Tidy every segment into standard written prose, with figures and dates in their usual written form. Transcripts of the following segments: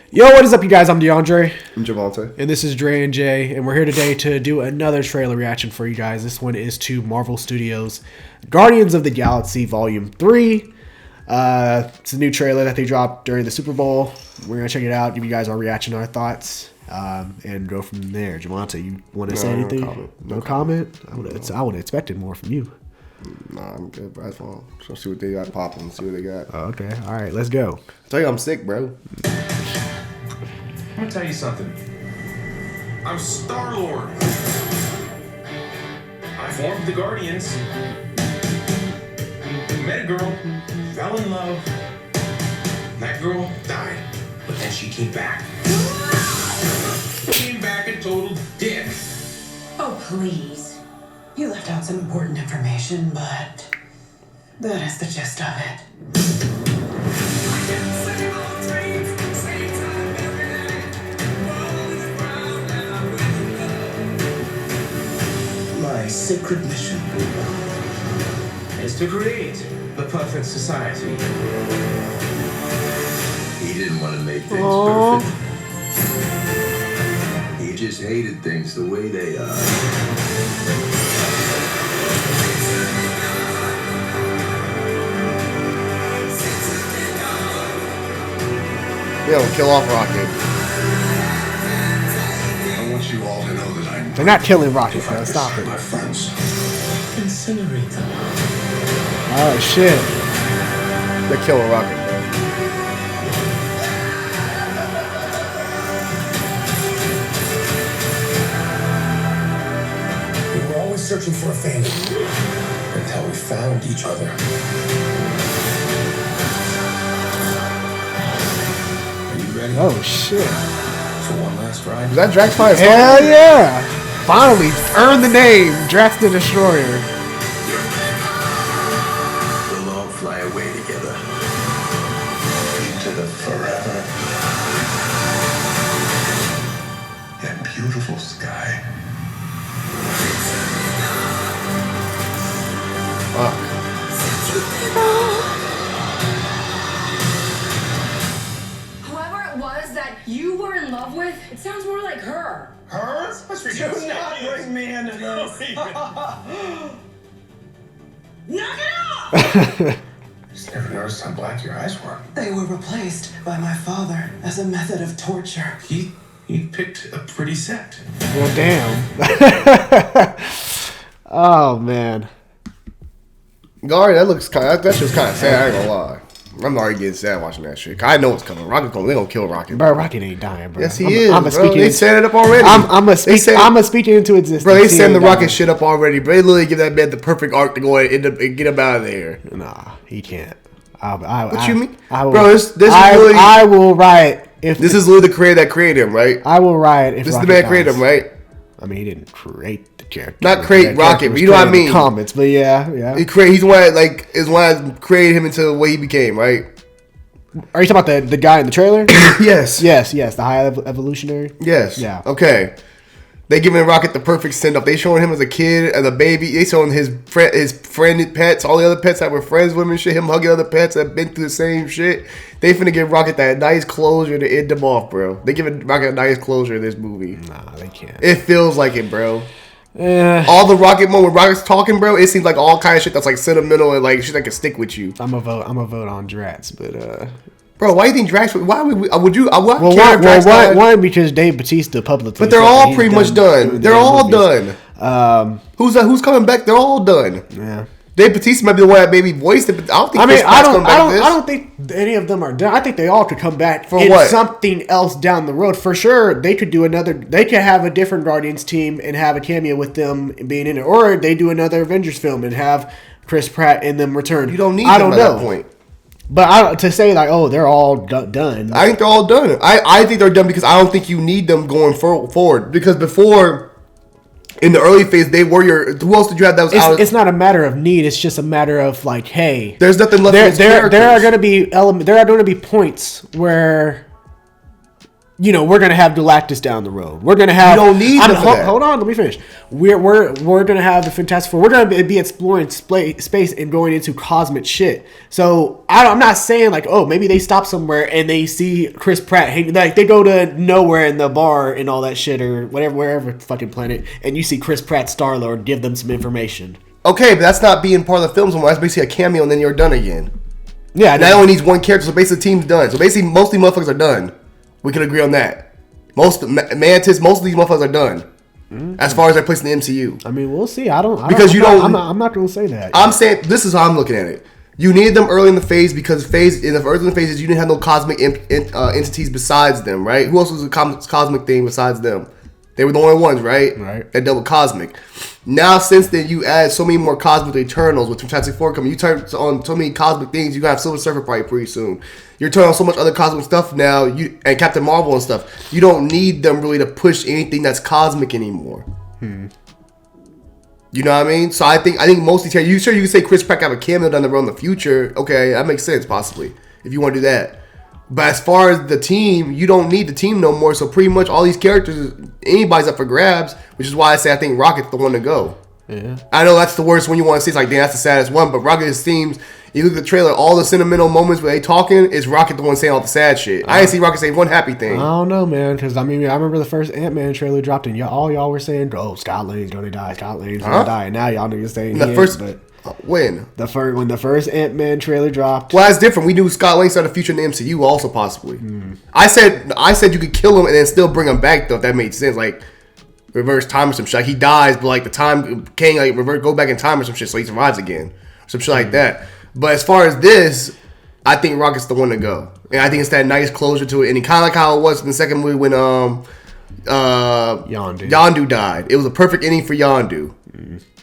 Yo, what is up, you guys? I'm DeAndre. I'm Javante. And this is Dre and Jay. And we're here today to do another trailer reaction for you guys. This one is to Marvel Studios' Guardians of the Galaxy Volume 3. It's a new trailer that they dropped during the Super Bowl. We're going to check it out, give you guys our reaction, our thoughts, and go from there. Javante, you want to say anything? No comment? I would have expected more from you. Nah, I'm good, bro. That's fine. So see what they got popping. See what they got. Oh, okay. All right, let's go. I tell you, I'm sick, bro. I'm gonna tell you something. I'm Star-Lord. I formed the Guardians. Met a girl, fell in love. That girl died, but then she came back. Came back a total dick. Oh, please. You left out some important information, but that is the gist of it. My sacred mission is to create the perfect society. He didn't want to make things perfect. He just hated things the way they are. Yo, kill off Rocket. I want you all to know that I'm. They're not killing Rocket, bro. Stop it. My friends. Incinerate them. Oh, shit. They're killing Rocket, bro. We were always searching for a family until we found each other. Are you ready Oh, shit. for one last ride? Is that Drax Fire? Hell yeah! Finally, earned the name, Drax the Destroyer. We'll all fly away together. Into the forever and beautiful sky. Whoever it was that you were in love with, it sounds more like her. Her? Do not bring me into this. Knock it off! Just never noticed how black your eyes were. They were replaced by my father as a method of torture. He picked a pretty set. Well, damn. Oh, man. Guard, that looks kind. That's just kind of sad. I ain't gonna lie. I'm already getting sad watching that shit. I know it's coming. Rocket coming. They gonna kill Rocket. Bro, Rocket ain't dying, bro. Yes, he is. I'm a bro. They set it up already. I'm a speaking into existence. Bro, they He setting the ain't Rocket dying. shit up already. Bro, they literally give that man the perfect arc to go ahead and get him out of there. Nah, he can't. What you mean? I will, Bro, this is literally. I will riot if This is literally the creator that created him, right? I will riot if This is Rocket the man dies. created him, right? I mean, he didn't create the character. Not create That Rocket, character but was you know what I created in mean. the comments, but yeah. He's the one that created him into what he became, right? Are you talking about the guy in the trailer? Yes. Yes. The high evolutionary. Yes. Yeah. Okay. They giving Rocket the perfect send off. They showing him as a kid, as a baby. They showing his friend pets, all the other pets that were friends with him and shit. Him hugging other pets that been through the same shit. They finna give Rocket that nice closure to end them off, bro. They giving Rocket a nice closure in this movie. Nah, they can't. It feels like it, bro. Eh, All the Rocket moment, when Rocket's talking, bro, it seems like all kind of shit that's like sentimental and like shit that can stick with you. I'm a vote on Drax, but Bro, why do you think Drax? Why would you? one because Dave Bautista publicly. But they're said that all he's pretty much done. doing They're their all movies. done. Who's coming back? They're all done. Yeah. Dave Bautista might be the one that maybe voiced it, but I don't think. I mean, Chris Pratt's coming back to this. I don't think any of them are done. I think they all could come back For in what? something else down the road. For sure, they could do another. They could have a different Guardians team and have a cameo with them being in it, or they do another Avengers film and have Chris Pratt in them return. You don't need I them don't at know. that point. But to say like, oh, they're all done. I think they're all done. I think they're done because I don't think you need them going forward. Because before, in the early phase, they were your. Who else did you have that was out? It's not a matter of need. It's just a matter of like, hey, There's nothing left. there are going to be there are going to be points where we're gonna have Galactus down the road. We're gonna have. You don't need them for that. Hold on, let me finish. We're gonna have the Fantastic Four. We're gonna be exploring space and going into cosmic shit. So I'm not saying like, oh, maybe they stop somewhere and they see Chris Pratt hanging, like they go to nowhere in the bar and all that shit or whatever, wherever fucking planet, and you see Chris Pratt Star-Lord give them some information. Okay, but that's not being part of the film anymore. That's basically a cameo, and then you're done again. Yeah, That only needs one character, so basically the team's done. So basically, most of these motherfuckers are done. We can agree on that. Most of these motherfuckers are done. As far as their place in the MCU. I mean, we'll see. I'm not going to say that. I'm saying, this is how I'm looking at it. You needed them early in the phase because in the early phases, you didn't have no cosmic entities besides them, right? Who else was a cosmic thing besides them? They were the only ones, right? Right. That dealt with cosmic. Now, since then, you add so many more cosmic Eternals with Fantastic Four coming. You turn on so many cosmic things. You're going to have Silver Surfer probably pretty soon. You're turning on so much other cosmic stuff now, and Captain Marvel and stuff. You don't need them really to push anything that's cosmic anymore. You know what I mean? So I think most of these, you can say Chris Pratt have a cameo down the road in the future. Okay, that makes sense, possibly, if you want to do that. But as far as the team, you don't need the team no more. So pretty much all these characters, anybody's up for grabs, which is why I say I think Rocket's the one to go. Yeah. I know that's the worst one you want to see. It's like, damn, that's the saddest one. But Rocket seems, you look at the trailer, all the sentimental moments where they talking, is Rocket the one saying all the sad shit. I ain't see Rocket say one happy thing. I don't know, man, because I remember the first Ant-Man trailer dropped and all y'all were saying, oh, Scott Lang's gonna die, going to die. And now y'all niggas saying when the first Ant-Man trailer dropped. Well, that's different. We knew Scott Lang started the future in the MCU also possibly. I said you could kill him and then still bring him back though, if that made sense. Like reverse time or some shit. Like he dies, but like the time can like go back in time or some shit, so he survives again, some shit like that. But as far as this, I think Rocket's the one to go, and I think it's that nice closure to it. And he kind of like how it was in the second movie when Yondu died. It was a perfect ending for Yondu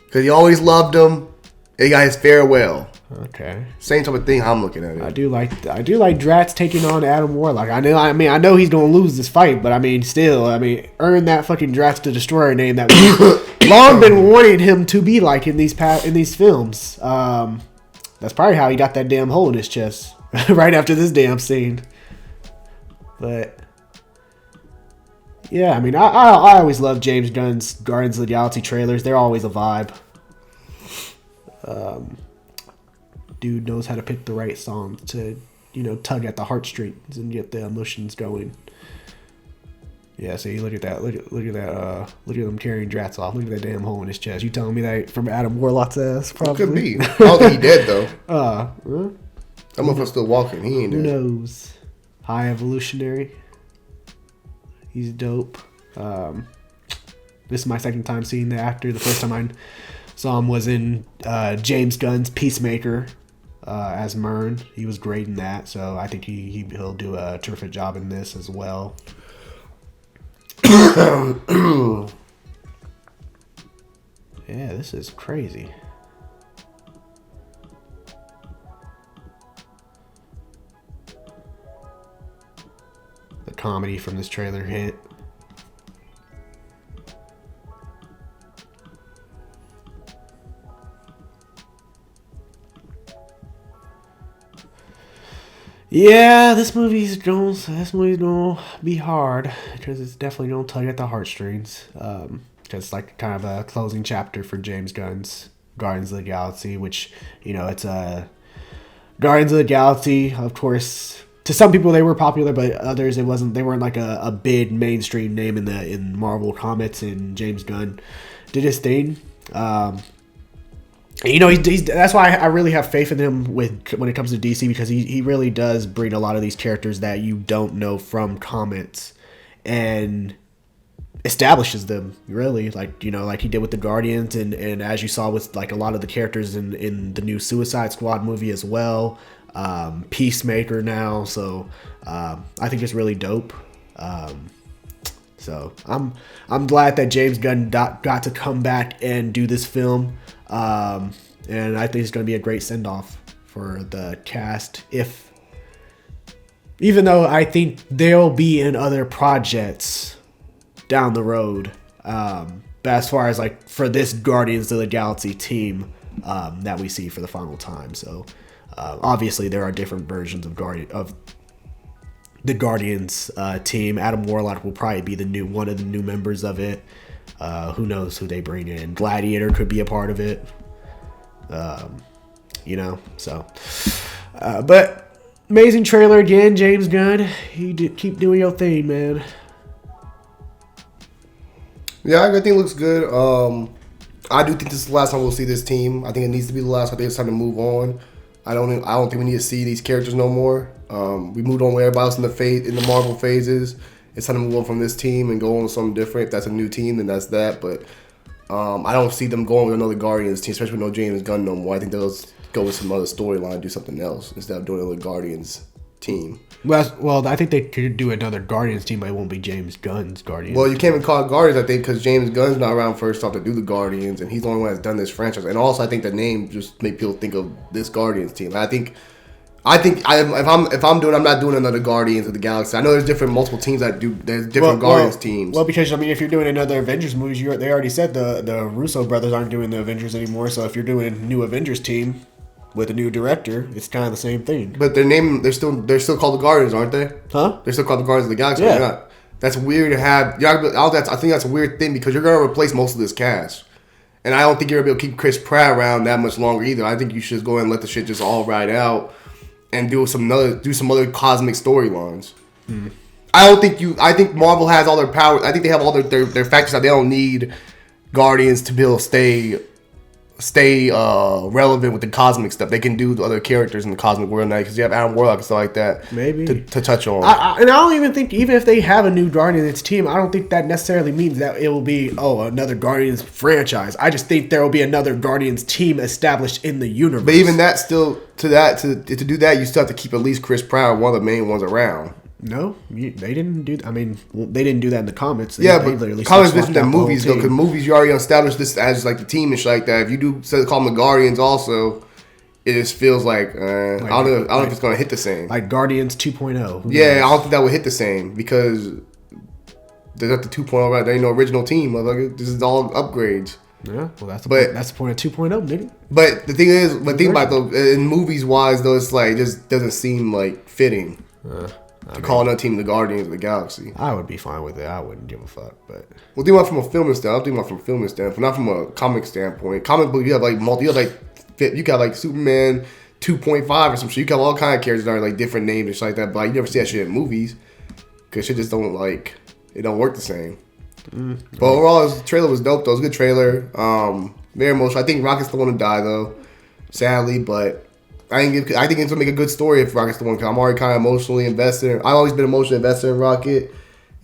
because he always loved him. And he got his farewell. Okay. Same type of thing. I'm looking at it. I do like Drax taking on Adam Warlock. I know he's gonna lose this fight, but earn that fucking Drax the Destroyer name that we've long been wanting him to be like in these films. That's probably how he got that damn hole in his chest right after this damn scene. But yeah, I always love James Gunn's Guardians of the Galaxy trailers. They're always a vibe. Dude knows how to pick the right songs to, tug at the heartstrings and get the emotions going. Yeah, see, look at that. Look at him carrying Drax off. Look at that damn hole in his chest. You telling me that from Adam Warlock's ass? Probably. Could be. I don't think he dead though. That motherfucker's still walking. He ain't dead. Who knows? High Evolutionary. He's dope. This is my second time seeing the actor. The first time I saw him was in James Gunn's Peacemaker as Myrn. He was great in that, so I think he'll do a terrific job in this as well. Yeah, this is crazy. The comedy from this trailer hit. Yeah, this movie's gonna be hard because it's definitely gonna tug at the heartstrings. Just like kind of a closing chapter for James Gunn's Guardians of the Galaxy, which it's a Guardians of the Galaxy. Of course, to some people they were popular, but others they weren't like a big mainstream name in Marvel comics. And James Gunn did his thing. He's that's why I really have faith in him when it comes to DC, because he really does bring a lot of these characters that you don't know from comics and establishes them really, like he did with the Guardians and as you saw with like a lot of the characters in the new Suicide Squad movie as well, Peacemaker now. So I think it's really dope. So I'm glad that James Gunn got to come back and do this film. And I think it's going to be a great send-off for the cast. Even though I think they'll be in other projects down the road. But as far as like for this Guardians of the Galaxy team that we see for the final time. So obviously there are different versions of the Guardians team. Adam Warlock will probably be one of the new members of it. Who knows who they bring in? Gladiator could be a part of it. So. But amazing trailer again, James Gunn. Keep doing your thing, man. Yeah, I think it looks good. I do think this is the last time we'll see this team. I think it needs to be the last. I think it's time to move on. I don't think we need to see these characters no more. We moved on with everybody else in the Marvel phases. It's time to move on from this team and go on with something different. If that's a new team, then that's that. But I don't see them going with another Guardians team, especially with no James Gunn no more. I think they'll go with some other storyline, do something else instead of doing another Guardians team. Well, I think they could do another Guardians team, but it won't be James Gunn's Guardians. Well, you can't even call it Guardians, I think, because James Gunn's not around first off to do the Guardians, and he's the only one that's done this franchise. And also, I think the name just make people think of this Guardians team. I think if I'm not doing another Guardians of the Galaxy. I know there's multiple teams that do. There's different Guardians teams. Well, because if you're doing another Avengers movies, they already said the Russo brothers aren't doing the Avengers anymore. So if you're doing a new Avengers team with a new director, it's kind of the same thing. But they're still called the Guardians, aren't they? Huh? They're still called the Guardians of the Galaxy. Yeah. They're not. That's weird to have. I think that's a weird thing because you're gonna replace most of this cast. And I don't think you're gonna be able to keep Chris Pratt around that much longer either. I think you should just go ahead and let the shit just all ride out. And do some other cosmic storylines. I think Marvel has all their powers. I think they have all their factors that they don't need Guardians to be able to stay relevant with the cosmic stuff. They can do the other characters in the cosmic world now because you have Adam Warlock and stuff like that. Maybe to touch on. And I don't even think even if they have a new Guardians team, I don't think that necessarily means that it will be another Guardians franchise. I just think there will be another Guardians team established in the universe. But even that still to do that, you still have to keep at least Chris Pratt, one of the main ones around. No, they didn't do. I mean, they didn't do that in the comics. But comics different than movies though, because movies you already established this as like the team and shit like that. If you do call them the Guardians, also, it just feels like I don't know if it's gonna hit the same. Like Guardians 2.0. Yeah, I don't think that would hit the same because they're not the 2.0 right. There ain't no original team, motherfucker. This is all upgrades. Yeah, well that's the point of 2.0, nigga. But the thing is, think about it, though, in movies wise though, it's like it just doesn't seem like fitting. To call another team the Guardians of the Galaxy. I would be fine with it. I wouldn't give a fuck. But think about from a filming standpoint. I'm thinking about from a filming standpoint, not from a comic standpoint. Comic book, you got like Superman 2.5 or some shit. You got all kind of characters that are like different names and shit like that. But you never see that shit in movies because shit just don't work the same. But overall, the trailer was dope though. It was a good trailer. Very emotional. I think Rocket's the one to die though, sadly, but. I think it's gonna make a good story if Rocket's the one. Cause I'm already kind of emotionally invested. I've always been emotionally invested in Rocket,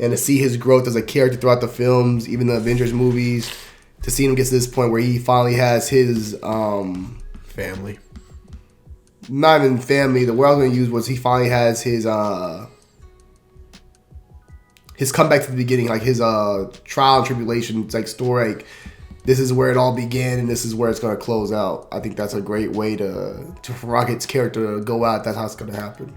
and to see his growth as a character throughout the films, even the Avengers movies, to see him get to this point where he finally has his family. Not even family. The word I was gonna use was he finally has his comeback to the beginning, like his trial and tribulation story. Like, this is where it all began, and this is where it's going to close out. I think that's a great way for Rocket's character to go out. That's how it's going to happen.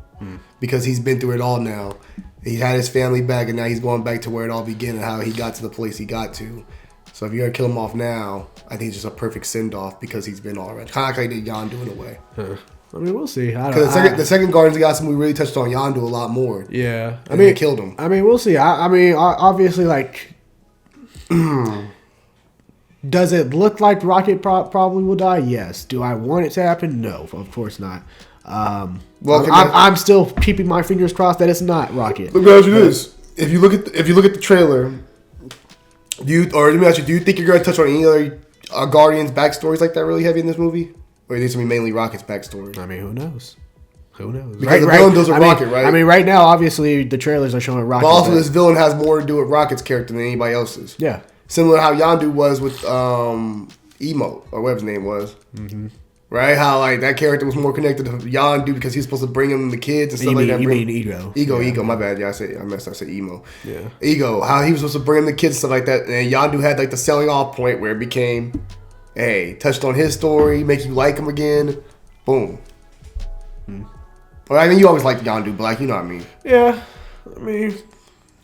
Because he's been through it all now. He's had his family back, and now he's going back to where it all began and how he got to the place he got to. So if you're going to kill him off now, I think it's just a perfect send-off because he's been already. Kind of like they did Yondu in a way. I mean, we'll see. Because the second Guardians of the Galaxy, we really touched on Yondu a lot more. Yeah. I mean, it killed him. I mean, we'll see. I mean, obviously, like... Does it look like Rocket probably will die? Yes. Do I want it to happen? No, of course not. I'm still keeping my fingers crossed that it's not Rocket. Let me ask you this: if you look at the trailer, let me ask you: do you think you're going to touch on any other Guardians backstories like that really heavy in this movie, or is it going to be mainly Rocket's backstory? I mean, who knows? Because the villain does a Rocket, right? I mean, right now, obviously, the trailers are showing Rocket. But also, this villain has more to do with Rocket's character than anybody else's. Yeah. Similar to how Yondu was with Emo, or whatever his name was. Mm-hmm. Right? How that character was more connected to Yondu because he was supposed to bring him the kids and stuff like that. You mean Ego. Ego, my bad. Yeah, I messed up. I said Emo. Yeah. Ego, how he was supposed to bring him the kids and stuff like that. And Yondu had the selling off point where it became, hey, touched on his story, make you like him again. Boom. Well, I mean, you always liked Yondu, but you know what I mean. Yeah. I mean...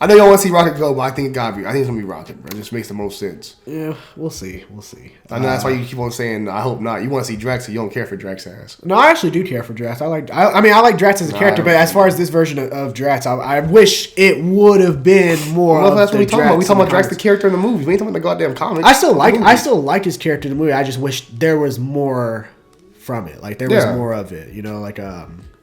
I know you don't want to see Rocket go, but I think it gotta be. I think it's gonna be Rocket, bro. It just makes the most sense. Yeah, we'll see. We'll see. I know that's why you keep on saying, I hope not. You want to see Drax, so you don't care for Drax ass. No, I actually do care for Drax. I like Drax as a character, but as far as this version of Drax, I wish it would have been more. Well, that's what we talking about. We talking about Drax, the comics. character in the movies. We ain't talking about the goddamn comics. I still like his character in the movie. I just wish there was more from it. Like there was more of it. You know, like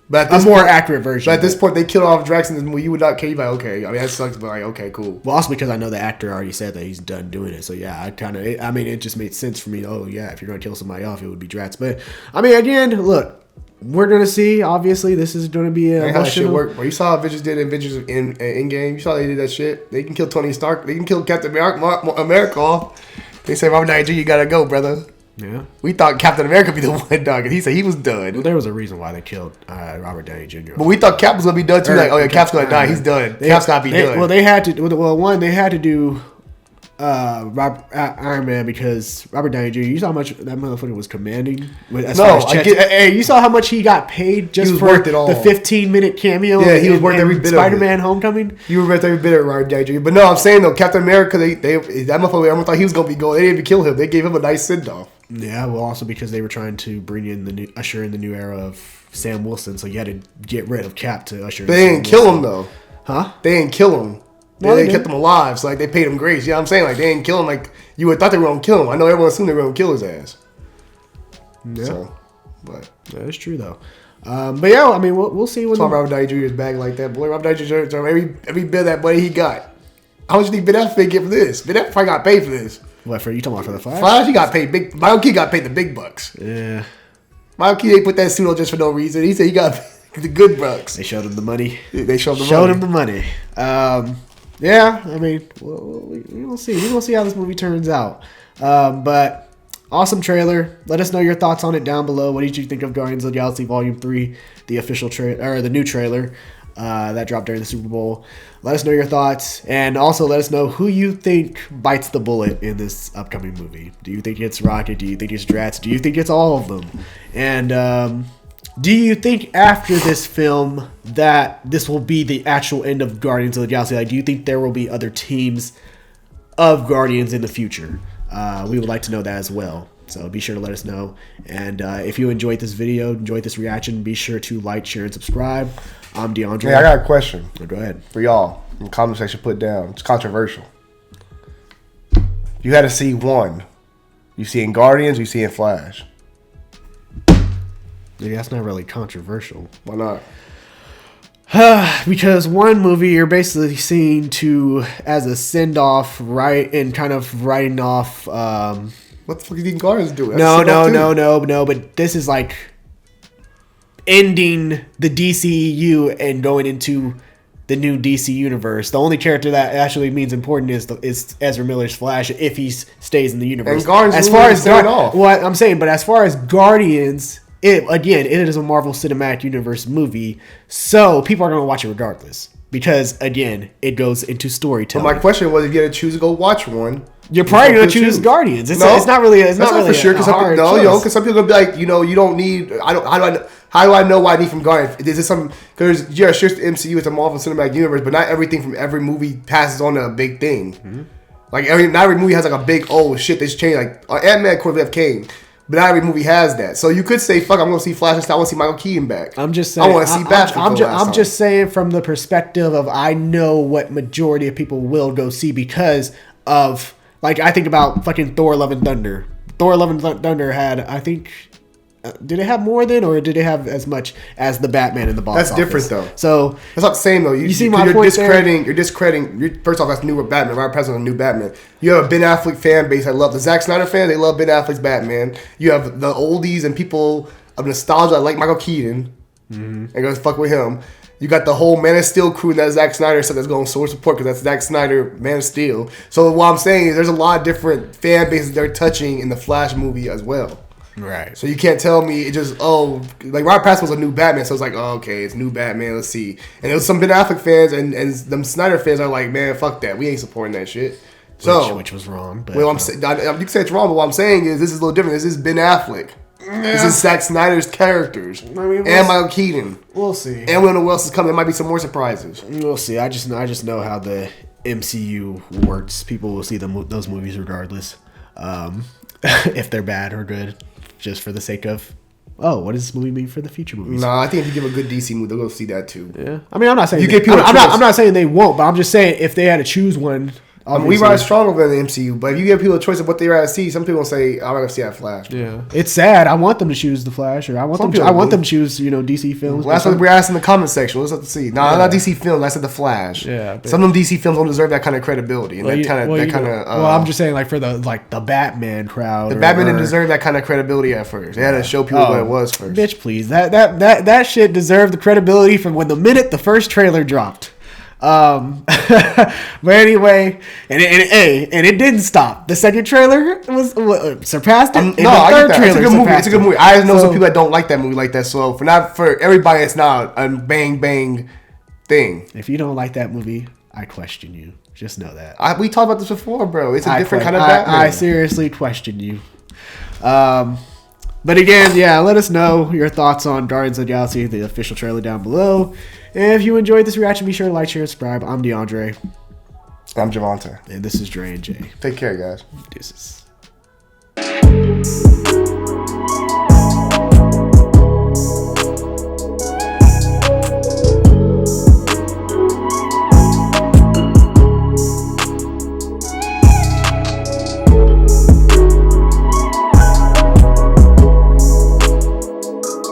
But a more accurate version. But at this point, they killed off Drax in this movie. You would not care. You'd be like, okay. I mean, that sucks, but like, okay, cool. Well, also because I know the actor already said that he's done doing it. So yeah, it just made sense for me. Oh yeah, if you're gonna kill somebody off, it would be Drax. But I mean, again, look, we're gonna see. Obviously, this is gonna be how that shit work. Well, you saw Avengers did Avengers in Endgame. You saw they did that shit. They can kill Tony Stark. They can kill Captain America off. They say, Robert Downey Jr., you gotta go, brother. Yeah. We thought Captain America would be the one, dog, and he said he was done. Well, there was a reason why they killed Robert Downey Jr. But we thought Cap was gonna be done too. Like, oh yeah, Cap's gonna die. He's done. Cap's gotta be done. Well, they had to. Well, one, they had to do Iron Man because Robert Downey Jr. You saw how much that motherfucker was commanding. Hey, you saw how much he got paid just for the 15-minute cameo. Yeah, he was worth every bit of it. Spider-Man: Homecoming. You were worth every bit of Robert Downey Jr. But no, I'm saying though, Captain America, that motherfucker, everyone thought he was gonna be going. They didn't even kill him. They gave him a nice send off. Yeah, well, also because they were trying to bring in usher in the new era of Sam Wilson, so you had to get rid of Cap to usher in. They didn't kill him though. Huh? They didn't kill him. They kept him alive, so like they paid him grace. You know what I'm saying? Like they didn't kill him. Like you would thought they were gonna kill him. I know everyone assumed they were gonna kill his ass. Yeah, so, but that's true though. But yeah, I mean, we'll see when Robert Downey Jr.'s back like that. Boy, Robert Downey Jr. every bit of that money he got. How much did Ben Affleck get for this? Ben Affleck probably got paid for this. What for? You talking about for the Flash? Flash, he got paid big. Michael Keaton got paid the big bucks. Yeah. Michael Keaton put that suit on just for no reason. He said he got the good bucks. They showed him the money. They showed him the money. Yeah, I mean, we'll see. We'll see how this movie turns out. But awesome trailer. Let us know your thoughts on it down below. What did you think of Guardians of the Galaxy Volume 3, the official trailer or the new trailer that dropped during the Super Bowl? Let us know your thoughts, and also let us know who you think bites the bullet in this upcoming movie. Do you think it's Rocket? Do you think it's Drax? Do you think it's all of them? And do you think after this film that this will be the actual end of Guardians of the Galaxy? Like, do you think there will be other teams of Guardians in the future? We would like to know that as well. So be sure to let us know. And if you enjoyed this video, enjoyed this reaction, be sure to like, share, and subscribe. I'm DeAndre. Hey, I got a question. Go ahead. For y'all in the comment section, put down. It's controversial. You had to see one. You see in Guardians, you see in Flash. Maybe that's not really controversial. Why not? Because one movie you're basically seeing as a send off, right, and kind of writing off. What the fuck do you think Guardians do? No. But this is like ending the DCEU and going into the new DC universe. The only character that actually means important is Ezra Miller's Flash if he stays in the universe. And Guardians, as far as what I'm saying, but as far as Guardians. It is a Marvel Cinematic Universe movie, so people are going to watch it regardless. Because, again, it goes into storytelling. But my question was, if you had to choose to go watch one, you're probably going to choose Guardians. It's not really for sure. Because some people are going to be like, you don't need. How do I know what I need from Guardians? Is this something? Because sure, it's the MCU, it's a Marvel Cinematic Universe, but not everything from every movie passes on to a big thing. Mm-hmm. Like not every movie has like a big shit that's changed. Like Ant-Man, of course, we have Kane. But not every movie has that. So you could say, fuck, I'm going to see Flash instead. I want to see Michael Keaton back. I'm just saying. I want to see Batman. I'm just saying from the perspective of I know what majority of people will go see because of, like, I think about fucking Thor Love and Thunder. Thor Love and Thunder had, I think, did it have more than, or did it have as much as the Batman in the box office? Different though. So that's not the same though. You see my point You're discrediting. First off, that's new Batman. Robert Pattinson, a new Batman. You have a Ben Affleck fan base. I love the Zack Snyder fan. They love Ben Affleck's Batman. You have the oldies and people of nostalgia that like Michael Keaton and go fuck with him. You got the whole Man of Steel crew that Zack Snyder said that's going to source support because that's Zack Snyder, Man of Steel. So what I'm saying is there's a lot of different fan bases they're touching in the Flash movie as well. Right. So you can't tell me it just, like Robert Pattinson was a new Batman, so it's like, okay, it's new Batman, let's see. And it was some Ben Affleck fans and them Snyder fans are like, man, fuck that. We ain't supporting that shit. So which was wrong. But well, you can say it's wrong, but what I'm saying is this is a little different. This is Ben Affleck. This is Zack Snyder's characters. mean, and Michael Keaton. We'll see. And we don't know what else is coming. There might be some more surprises. We'll see. I just know how the MCU works. People will see those movies regardless, if they're bad or good, just for the sake of, oh, what does this movie mean for the future movies? Nah, I think if you give a good DC movie, they'll go see that too. Yeah, I mean, I'm not saying You give people a I'm not choice. saying they won't, but I'm just saying if they had to choose one, I mean, we rise stronger than the MCU, but if you give people a choice of what they rather see, some people will say, "I'd rather see that Flash." Yeah, it's sad. I want them to choose the Flash, or I want people them to choose DC films. Well, that's but what we're asking in the comment section. Let's have to see. Nah, not DC films. I said the Flash. Yeah, but- some of them DC films don't deserve that kind of credibility and that kind of. Well, I'm just saying, like for the Batman crowd. The Batman didn't deserve that kind of credibility at first. They had to show people what it was first. Bitch, please. That shit deserved the credibility from when the first trailer dropped. But anyway, and it didn't stop. The second trailer was surpassed it. And No, the I third get that. It's a trailer good movie. surpassed It's a good it. movie. I know So- some people that don't like that movie like that. So for everybody, it's not a bang bang thing. If you don't like that movie, I question you. Just know that. We talked about this before, bro. It's a I different que- kind of I- Batman. I seriously question you. But again, yeah, let us know your thoughts on Guardians of the Galaxy, the official trailer down below. And if you enjoyed this reaction, be sure to like, share, and subscribe. I'm DeAndre, I'm Javante. and this is Dre and Jay. Take care, guys. Deuces.